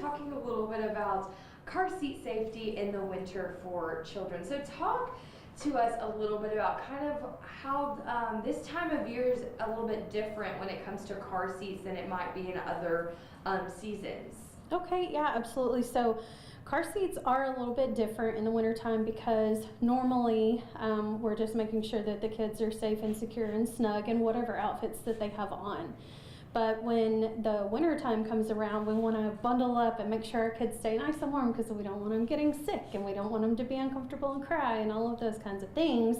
talking a little bit about car seat safety in the winter for children. So talk to us a little bit about kind of how this time of year is a little bit different when it comes to car seats than it might be in other seasons. Okay, yeah, absolutely. So car seats are a little bit different in the wintertime because normally we're just making sure that the kids are safe and secure and snug in whatever outfits that they have on. But when the winter time comes around, we want to bundle up and make sure our kids stay nice and warm because we don't want them getting sick and we don't want them to be uncomfortable and cry and all of those kinds of things.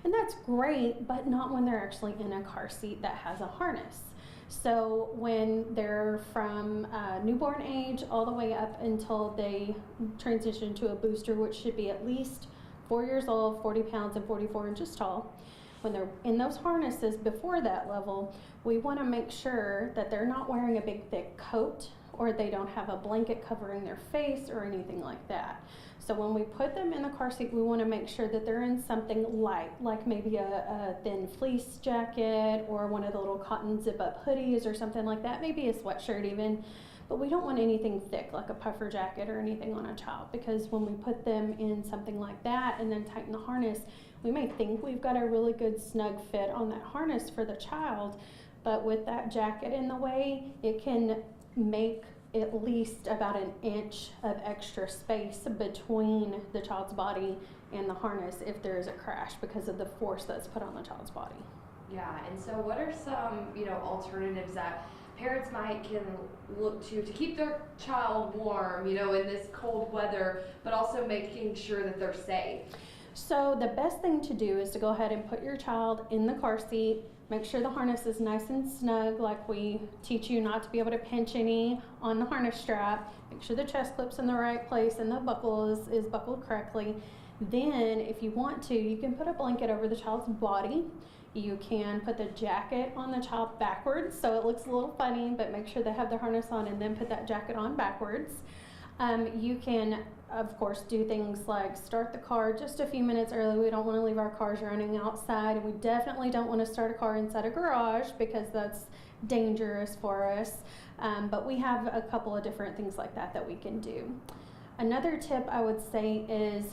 And that's great, but not when they're actually in a car seat that has a harness. So when they're from newborn age all the way up until they transition to a booster, which should be at least 4 years old, 40 pounds, and 44 inches tall, when they're in those harnesses before that level, we want to make sure that they're not wearing a big thick coat or they don't have a blanket covering their face or anything like that. So when we put them in the car seat, we want to make sure that they're in something light, like maybe a thin fleece jacket or one of the little cotton zip-up hoodies or something like that, maybe a sweatshirt even. But we don't want anything thick like a puffer jacket or anything on a child, because when we put them in something like that and then tighten the harness, we may think we've got a really good snug fit on that harness for the child, but with that jacket in the way, it can make at least about an inch of extra space between the child's body and the harness if there is a crash because of the force that's put on the child's body. Yeah, and so what are some, alternatives that parents can look to keep their child warm, in this cold weather, but also making sure that they're safe? So the best thing to do is to go ahead and put your child in the car seat. Make sure the harness is nice and snug, like we teach you not to be able to pinch any on the harness strap. Make sure the chest clip's in the right place and the buckle is buckled correctly. Then, if you want to, you can put a blanket over the child's body. You can put the jacket on the child backwards, so it looks a little funny, but make sure they have the harness on and then put that jacket on backwards. You can, of course, do things like start the car just a few minutes early. We don't want to leave our cars running outside, and we definitely don't want to start a car inside a garage because that's dangerous for us. But we have a couple of different things like that we can do. Another tip I would say is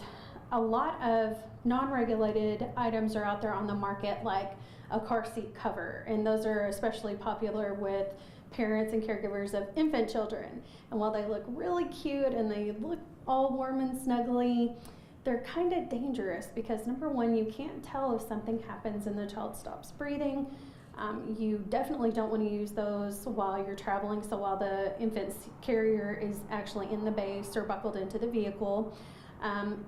a lot of non-regulated items are out there on the market, like a car seat cover, and those are especially popular with parents and caregivers of infant children. And while they look really cute and they look all warm and snuggly, they're kind of dangerous because, number one, you can't tell if something happens and the child stops breathing. You definitely don't want to use those while you're traveling, so while the infant's carrier is actually in the base or buckled into the vehicle.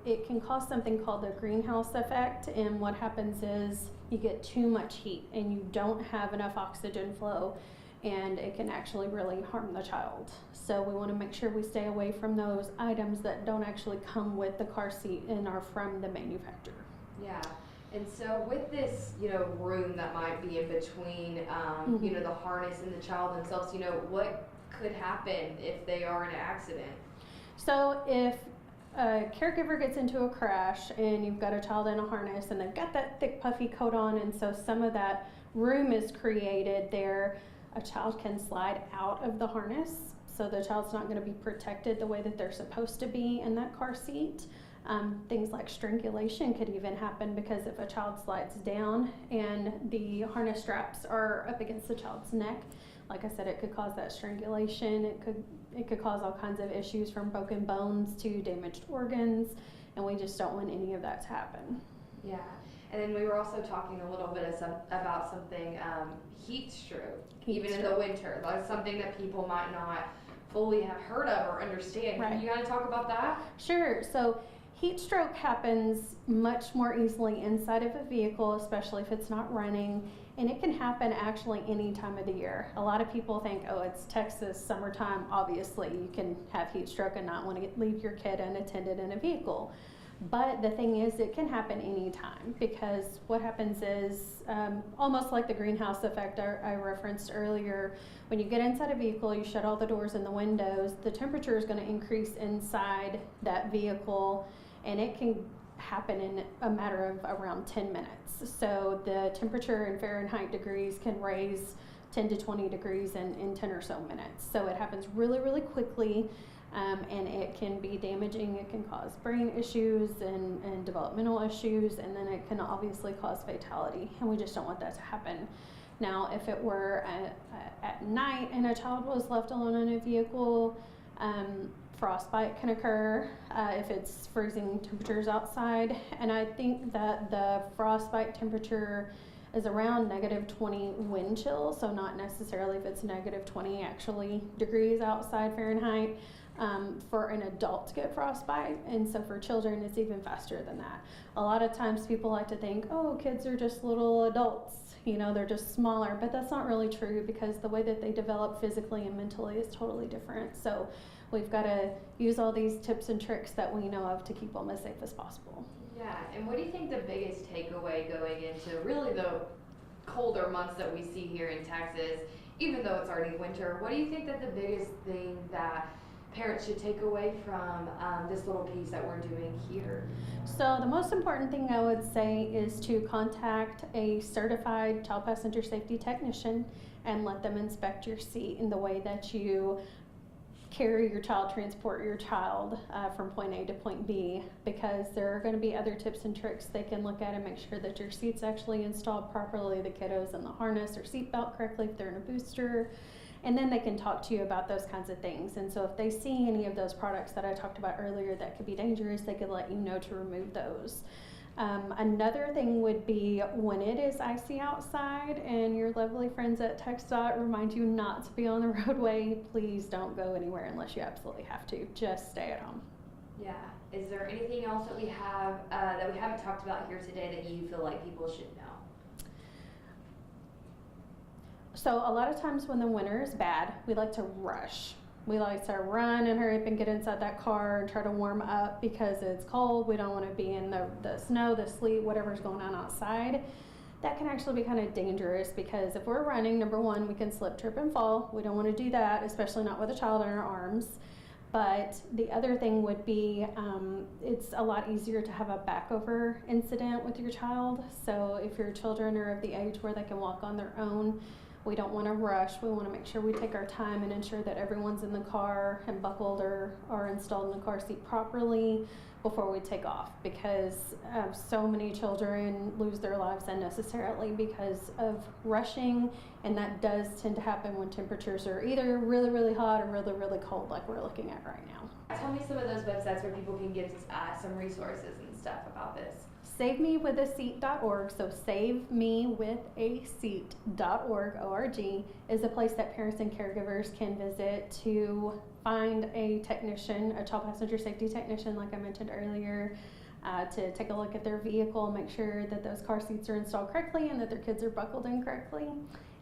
It can cause something called the greenhouse effect, and what happens is you get too much heat and you don't have enough oxygen flow, and it can actually really harm the child. So we want to make sure we stay away from those items that don't actually come with the car seat and are from the manufacturer. Yeah. And so with this, room that might be in between, the harness and the child themselves, what could happen if they are in an accident? So if a caregiver gets into a crash and you've got a child in a harness and they've got that thick puffy coat on, and so some of that room is created there, a child can slide out of the harness, so the child's not going to be protected the way that they're supposed to be in that car seat. Things like strangulation could even happen because if a child slides down and the harness straps are up against the child's neck, like I said, it could cause that strangulation. It could cause all kinds of issues from broken bones to damaged organs, and we just don't want any of that to happen. Yeah. And then we were also talking a little bit about something, heat stroke, even in the winter. That's something that people might not fully have heard of or understand. Right. Can you kind of talk about that? Sure. So heat stroke happens much more easily inside of a vehicle, especially if it's not running, and it can happen actually any time of the year. A lot of people think, oh, it's Texas summertime, obviously you can have heat stroke and not want to leave your kid unattended in a vehicle. But the thing is, it can happen anytime, because what happens is almost like the greenhouse effect I referenced earlier. When you get inside a vehicle, you shut all the doors and the windows, the temperature is going to increase inside that vehicle, and it can happen in a matter of around 10 minutes. So the temperature in Fahrenheit degrees can raise 10 to 20 degrees in 10 or so minutes. So it happens really, really quickly. And it can be damaging. It can cause brain issues and developmental issues, and then it can obviously cause fatality, and we just don't want that to happen. Now, if it were at night and a child was left alone in a vehicle, frostbite can occur if it's freezing temperatures outside, and I think that the frostbite temperature is around -20 wind chill, so not necessarily if it's -20 actually degrees outside Fahrenheit for an adult to get frostbite, and so for children it's even faster than that. A lot of times people like to think, oh, kids are just little adults, you know, they're just smaller, but that's not really true because the way that they develop physically and mentally is totally different. So we've got to use all these tips and tricks that we know of to keep them as safe as possible. Yeah, and what do you think the biggest takeaway going into really the colder months that we see here in Texas, even though it's already winter, what do you think that the biggest thing that parents should take away from this little piece that we're doing here? So the most important thing I would say is to contact a certified child passenger safety technician and let them inspect your seat in the way that you carry your child, transport your child from point A to point B, because there are going to be other tips and tricks they can look at and make sure that your seat's actually installed properly, the kiddos in the harness or seatbelt correctly if they're in a booster, and then they can talk to you about those kinds of things. And so if they see any of those products that I talked about earlier that could be dangerous, they could let you know to remove those. Another thing would be when it is icy outside and your lovely friends at TxDOT remind you not to be on the roadway, please don't go anywhere unless you absolutely have to. Just stay at home. Yeah. Is there anything else that we have that we haven't talked about here today that you feel like people should know? So a lot of times when the winter is bad, we like to rush. We like to run and hurry up and get inside that car and try to warm up because it's cold. We don't want to be in the snow, the sleet, whatever's going on outside. That can actually be kind of dangerous because if we're running, number one, we can slip, trip, and fall. We don't want to do that, especially not with a child in our arms. But the other thing would be it's a lot easier to have a backover incident with your child. So if your children are of the age where they can walk on their own, we don't want to rush. We want to make sure we take our time and ensure that everyone's in the car and buckled or installed in the car seat properly before we take off, because so many children lose their lives unnecessarily because of rushing, and that does tend to happen when temperatures are either really, really hot or really, really cold like we're looking at right now. Tell me some of those websites where people can get some resources and stuff about this. SaveMeWithASeat.org, so SaveMeWithASeat.org, is a place that parents and caregivers can visit to find a technician, a child passenger safety technician, like I mentioned earlier, to take a look at their vehicle, make sure that those car seats are installed correctly and that their kids are buckled in correctly.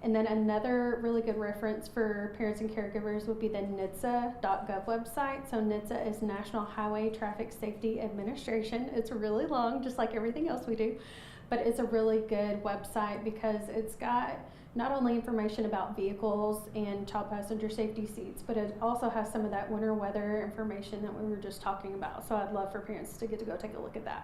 And then another really good reference for parents and caregivers would be the NHTSA.gov website. So NHTSA is National Highway Traffic Safety Administration. It's really long, just like everything else we do, but it's a really good website because it's got not only information about vehicles and child passenger safety seats, but it also has some of that winter weather information that we were just talking about. So I'd love for parents to get to go take a look at that.